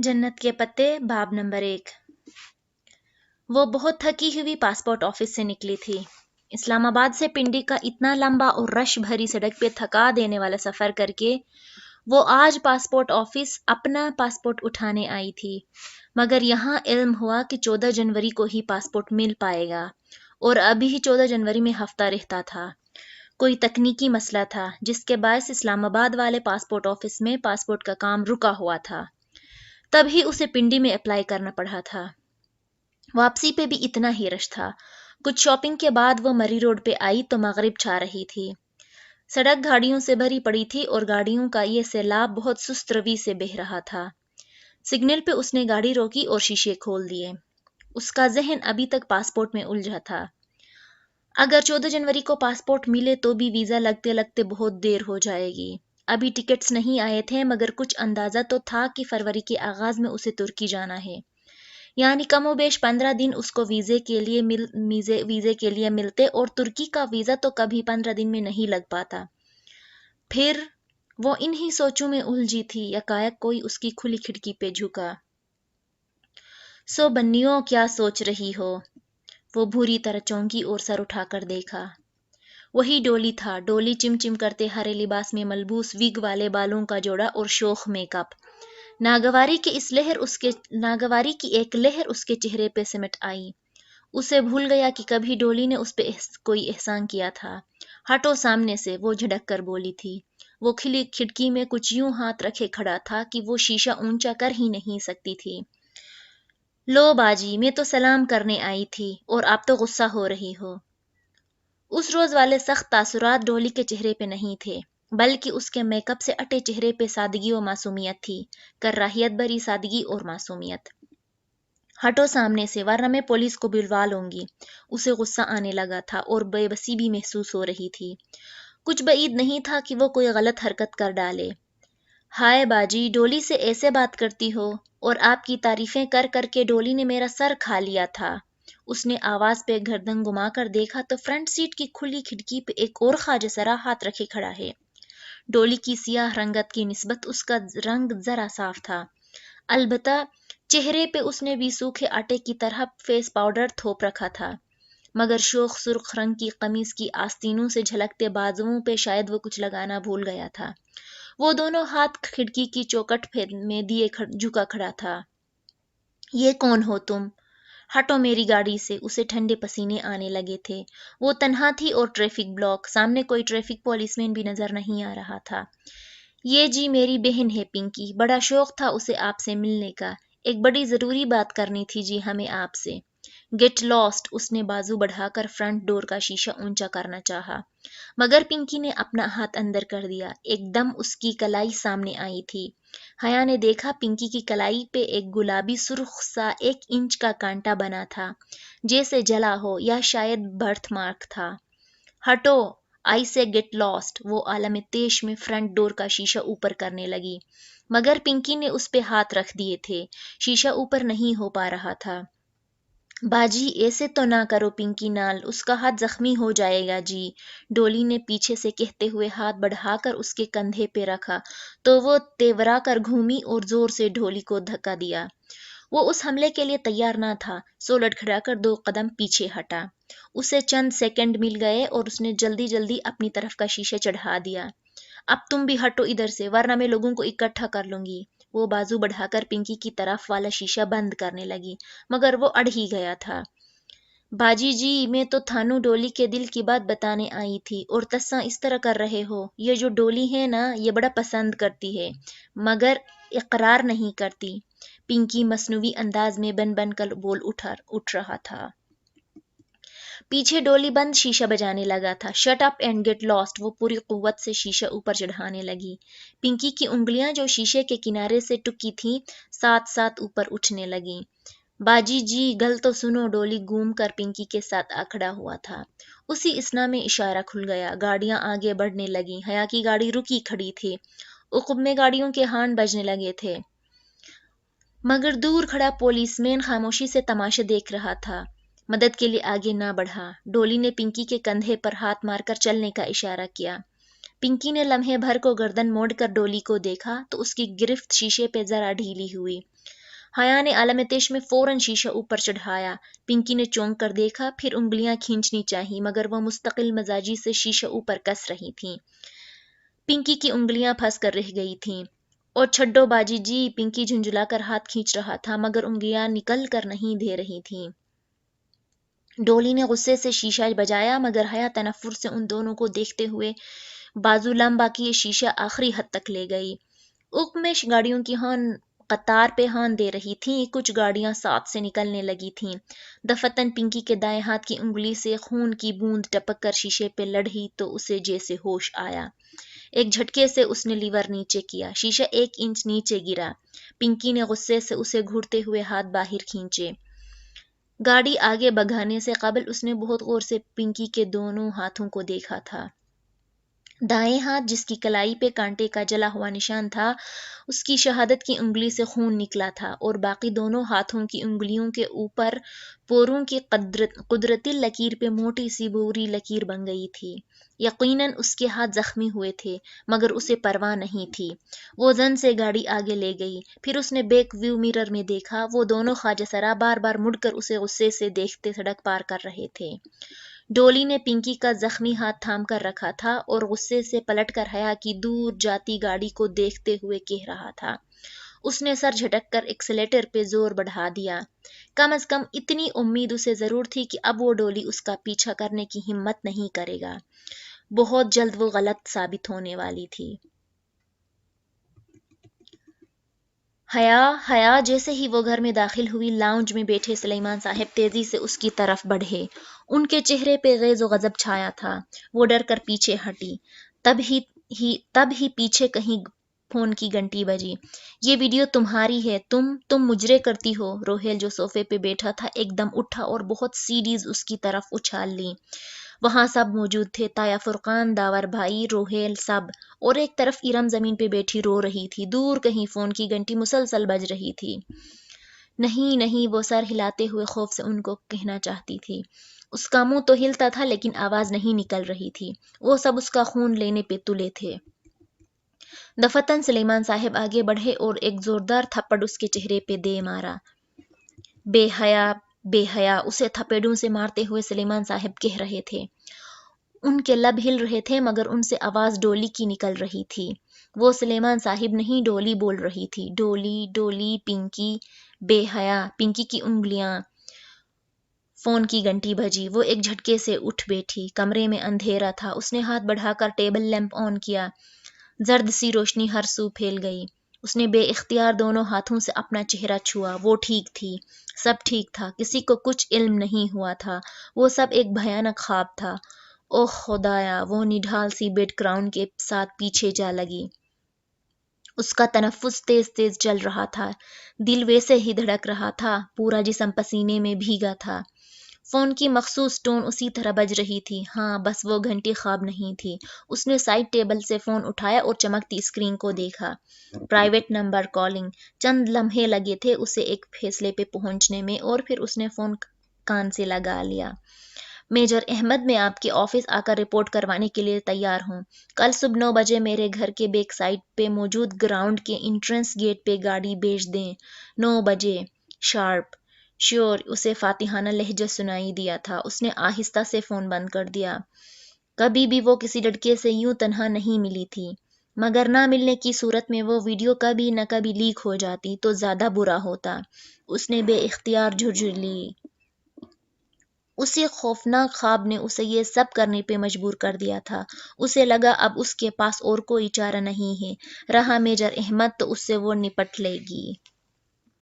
जन्नत के पत्ते बाब नंबर 1। वो बहुत थकी हुई पासपोर्ट ऑफिस से निकली थी। इस्लामाबाद से पिंडी का इतना लंबा और रश भरी सड़क पे थका देने वाला सफर करके वो आज पासपोर्ट ऑफिस अपना पासपोर्ट उठाने आई थी। मगर यहाँ इल्म हुआ कि 14 जनवरी को ही पासपोर्ट मिल पाएगा और अभी ही 14 जनवरी में हफ्ता रहता था। कोई तकनीकी मसला था जिसके बायस इस्लामाबाद वाले पासपोर्ट ऑफिस में पासपोर्ट का काम रुका हुआ था। तभी उसे पिंडी में अप्लाई करना पड़ा था। वापसी पे भी इतना ही रश था। कुछ शॉपिंग के बाद वो मरी रोड पे आई तो मगरिब छा रही थी। सड़क गाड़ियों से भरी पड़ी थी और गाड़ियों का ये सैलाब बहुत सुस्त रवि से बह रहा था। सिग्नल पे उसने गाड़ी रोकी और शीशे खोल दिए। उसका जहन अभी तक पासपोर्ट में उलझा था। अगर 14 जनवरी को पासपोर्ट मिले तो भी वीजा लगते लगते बहुत देर हो जाएगी। अभी टिकट्स नहीं आए थे मगर कुछ अंदाजा तो था कि फरवरी के आगाज में उसे तुर्की जाना है। यानी कमोबेश 15 दिन उसको वीजे के लिए मिलते और तुर्की का वीजा तो कभी 15 दिन में नहीं लग पाता। फिर वो इन्हीं सोचों में उलझी थी, यकायक कोई उसकी खुली खिड़की पे झुका। सो बन्नियों, क्या सोच रही हो? वो बुरी तरह चौंकी और सर उठाकर देखा। वही डोली था। डोली चिमचिम करते हरे लिबास में मलबूस, विग वाले बालों का जोड़ा और शोख मेकअप। नागवारी की एक लहर उसके चेहरे पे सिमट आई। उसे भूल गया कि कभी डोली ने उस पे कोई एहसान किया था। हटो सामने से, वो झड़क कर बोली थी। वो खिली खिड़की में कुछ यूं हाथ रखे खड़ा था कि वो शीशा ऊंचा कर ही नहीं सकती थी। लो बाजी, मैं तो सलाम करने आई थी और आप तो गुस्सा हो रही हो। उस रोज वाले सख्त तासुरात डोली के चेहरे पे नहीं थे, बल्कि उसके मेकअप से अटे चेहरे पे सादगी और मासूमियत थी। करराहियत भरी सादगी और मासूमियत। हटो सामने से, वरना मैं पुलिस को बुलवा लूंगी। उसे गुस्सा आने लगा था और बेबसी भी महसूस हो रही थी। कुछ बईद नहीं था कि वो कोई गलत हरकत कर डाले। हाय बाजी, डोली से ऐसे बात करती हो? और आपकी तारीफें कर करके डोली ने मेरा सर खा लिया था। उसने आवाज पे गर्दन घुमाकर देखा तो फ्रंट सीट की खुली खिड़की पे एक और ख्वाजसरा हाथ रखे खड़ा है। डोली की सियाह रंगत की निस्बत उसका रंग जरा साफ था। अलबत्ता चेहरे पे उसने भी सूखे आटे की तरह फेस पाउडर थोप रखा था। मगर शोख सुर्ख रंग की कमीज की आस्तीनों से झलकते बाजुओं पे शायद वो कुछ लगाना भूल गया था। वो दोनों हाथ खिड़की की चौखट में दिए झुका खड़ा था। ये कौन हो तुम? हटो मेरी गाड़ी से। उसे ठंडे पसीने आने लगे थे। वो तन्हा थी और ट्रैफिक ब्लॉक। सामने कोई ट्रैफिक पुलिसमैन भी नजर नहीं आ रहा था। ये जी मेरी बहन है पिंकी। बड़ा शौक था उसे आपसे मिलने का। एक बड़ी जरूरी बात करनी थी जी हमें आपसे। Get lost. उसने बाजू बढ़ाकर फ्रंट डोर का शीशा ऊंचा करना चाहा, मगर पिंकी ने अपना हाथ अंदर कर दिया। एकदम उसकी कलाई सामने आई थी। हया ने देखा पिंकी की कलाई पे एक गुलाबी सुर्ख सा 1 इंच का कांटा बना था, जैसे जला हो या शायद बर्थ मार्क था। हटो, आई से गेट लॉस्ट। वो आलम तेश में फ्रंट डोर का शीशा ऊपर करने लगी, मगर पिंकी ने उस पे हाथ रख दिए थे। शीशा ऊपर नहीं हो पा रहा था। बाजी, ऐसे तो ना करो पिंकी नाल, उसका हाथ जख्मी हो जाएगा जी। डोली ने पीछे से कहते हुए हाथ बढ़ाकर उसके कंधे पे रखा तो वो तेवरा कर घूमी और जोर से डोली को धक्का दिया। वो उस हमले के लिए तैयार ना था, सो लड़खड़ाकर 2 कदम पीछे हटा। उसे चंद सेकंड मिल गए और उसने जल्दी जल्दी अपनी तरफ का शीशा चढ़ा दिया। अब तुम भी हटो इधर से, वरना मैं लोगों को इकट्ठा कर लूंगी। वो बाजू बढ़ाकर पिंकी की तरफ वाला शीशा बंद करने लगी, मगर वो अड़ ही गया था। बाजी जी, मैं तो थानू डोली के दिल की बात बताने आई थी और तस्सा इस तरह कर रहे हो। ये जो डोली है ना, ये बड़ा पसंद करती है, मगर इकरार नहीं करती। पिंकी मसनूवी अंदाज में बन बन कर उठ रहा था। पीछे डोली बंद शीशा बजाने लगा था। Shut up and get lost. वो पूरी कुव्वत से शीशा ऊपर चढ़ाने लगी। पिंकी की उंगलियां जो शीशे के किनारे से टुकी थीं, साथ साथ ऊपर उठने लगी। बाजी जी, गल तो सुनो। डोली घूम कर पिंकी के साथ आखड़ा हुआ था। उसी इसना में इशारा खुल गया। गाड़ियां आगे बढ़ने लगी। हया की गाड़ी रुकी खड़ी थी। उकुब में गाड़ियों के हॉर्न बजने लगे थे, मगर दूर खड़ा पुलिसमैन खामोशी से तमाशा देख रहा था। मदद के लिए आगे ना बढ़ा। डोली ने पिंकी के कंधे पर हाथ मारकर चलने का इशारा किया। پنکی نے لمحے بھر کو گردن موڑ کر ڈولی کو دیکھا تو اس کی گرفت شیشے پہ ذرا ڈھیلی ہوئی۔ حیا نے عالم تش میں فوراً شیشہ اوپر چڑھایا۔ پنکی نے چونک کر دیکھا، پھر انگلیاں کھینچنی چاہی مگر وہ مستقل مزاجی سے شیشہ اوپر کس رہی تھیں۔ پنکی کی انگلیاں پھنس کر رہ گئی تھیں۔ اور چھڈو باجی جی، پنکی جھنجھلا کر ہاتھ کھینچ رہا تھا مگر انگلیاں نکل کر نہیں دے رہی تھیں۔ ڈولی نے غصے سے شیشہ بجایا مگر حیا تنفر سے ان دونوں کو دیکھتے ہوئے بازو لمبا کیے شیشہ آخری حد تک لے گئی۔ اک میں گاڑیوں کی ہارن قطار پہ ہارن دے رہی تھیں، کچھ گاڑیاں ساتھ سے نکلنے لگی تھیں۔ دفتن پنکی کے دائیں ہاتھ کی انگلی سے خون کی بوند ٹپک کر شیشے پہ لڑھی تو اسے جیسے ہوش آیا۔ ایک جھٹکے سے اس نے لیور نیچے کیا، شیشہ 1 انچ نیچے گرا۔ پنکی نے غصے سے اسے گھورتے ہوئے ہاتھ باہر کھینچے۔ گاڑی آگے بگانے سے قبل اس نے بہت غور سے پنکی کے دونوں ہاتھوں کو دیکھا تھا۔ دائیں ہاتھ جس کی کلائی پہ کانٹے کا جلا ہوا نشان تھا، اس کی شہادت کی انگلی سے خون نکلا تھا اور باقی دونوں ہاتھوں کی انگلیوں کے اوپر پوروں کی قدرتی لکیر پہ موٹی سی بھوری لکیر بن گئی تھی۔ یقیناً اس کے ہاتھ زخمی ہوئے تھے مگر اسے پرواہ نہیں تھی۔ وہ زن سے گاڑی آگے لے گئی۔ پھر اس نے بیک ویو مرر میں دیکھا، وہ دونوں خواجہ سرا بار بار مڑ کر اسے غصے سے دیکھتے سڑک پار کر رہے تھے۔ ڈولی نے پنکی کا زخمی ہاتھ تھام کر رکھا تھا اور غصے سے پلٹ کر حیا کی دور جاتی گاڑی کو دیکھتے ہوئے کہہ رہا تھا۔ اس نے سر جھٹک کر ایکسیلیٹر پہ زور بڑھا دیا۔ کم از کم اتنی امید اسے ضرور تھی کہ اب وہ ڈولی اس کا پیچھا کرنے کی ہمت نہیں کرے گا۔ بہت جلد وہ غلط ثابت ہونے والی تھی۔ حیا جیسے ہی وہ گھر میں داخل ہوئی، لاؤنج میں بیٹھے سلیمان صاحب تیزی سے اس کی طرف بڑھے۔ ان کے چہرے پہ غیظ و غضب چھایا تھا۔ وہ ڈر کر پیچھے ہٹی۔ تب ہی پیچھے کہیں فون کی گھنٹی بجی۔ یہ ویڈیو تمہاری ہے، تم مجرے کرتی ہو۔ روہیل جو صوفے پہ بیٹھا تھا ایک دم اٹھا اور بہت سیڈیز اس کی طرف اچھال لی۔ وہاں سب موجود تھے، تایا فرقان، داور بھائی، روہیل، سب۔ اور ایک طرف ارم زمین پہ بیٹھی رو رہی تھی، دور کہیں فون کی گھنٹی مسلسل بج رہی تھی۔ نہیں، وہ سر ہلاتے ہوئے خوف سے ان کو کہنا چاہتی تھی۔ اس کا منہ تو ہلتا تھا لیکن آواز نہیں نکل رہی تھی۔ وہ سب اس کا خون لینے پہ تلے تھے۔ دفتن سلیمان صاحب آگے بڑھے اور ایک زوردار تھپڑ اس کے چہرے پہ دے مارا۔ بے حیا، اسے تھپیڑوں سے مارتے ہوئے سلیمان صاحب کہہ رہے تھے۔ ان کے لب ہل رہے تھے مگر ان سے آواز ڈولی کی نکل رہی تھی۔ وہ سلیمان صاحب نہیں، ڈولی بول رہی تھی۔ ڈولی، پنکی، بے حیا، پنکی کی انگلیاں۔ فون کی گھنٹی بجی۔ وہ ایک جھٹکے سے اٹھ بیٹھی۔ کمرے میں اندھیرا تھا۔ اس نے ہاتھ بڑھا کر ٹیبل لیمپ آن کیا۔ زرد سی روشنی ہر سو پھیل گئی۔ اس نے بے اختیار دونوں ہاتھوں سے اپنا چہرہ چھوا۔ وہ ٹھیک تھی، سب ٹھیک تھا، کسی کو کچھ علم نہیں ہوا تھا۔ وہ سب ایک بھیانک خواب تھا۔ اوہ خدایا، وہ نڈھال سی بیڈ گراؤنڈ کے ساتھ پیچھے جا لگی۔ اس کا تنفس تیز چل رہا تھا، دل ویسے ہی دھڑک رہا تھا، پورا جسم پسینے میں بھیگا تھا۔ فون کی مخصوص ٹون اسی طرح بج رہی تھی۔ ہاں، بس وہ گھنٹی خواب نہیں تھی۔ اس نے سائڈ ٹیبل سے فون اٹھایا اور چمکتی اسکرین کو دیکھا۔ Private number calling. چند لمحے لگے تھے اسے ایک فیصلے پہ پہنچنے میں اور پھر اس نے فون کان سے لگا لیا۔ میجر احمد، میں آپ کے آفس آ کر رپورٹ کروانے کے لیے تیار ہوں۔ کل صبح 9 بجے میرے گھر کے بیک سائڈ پہ موجود گراؤنڈ کے انٹرنس گیٹ پہ گاڑی بھیج دیں۔ 9 بجے شارپ۔ شیور، اسے فاتحانہ لہجہ سنائی دیا تھا۔ اس نے آہستہ سے فون بند کر دیا۔ کبھی بھی وہ کسی لڑکے سے یوں تنہا نہیں ملی تھی، مگر نہ ملنے کی صورت میں وہ ویڈیو کبھی نہ کبھی لیک ہو جاتی تو زیادہ برا ہوتا۔ اس نے بے اختیار جھرجھر لی۔ اسی خوفناک خواب نے اسے یہ سب کرنے پہ مجبور کر دیا تھا۔ اسے لگا اب اس کے پاس اور کوئی چارہ نہیں ہے، رہا میجر احمد تو اس سے وہ نپٹ لے گی۔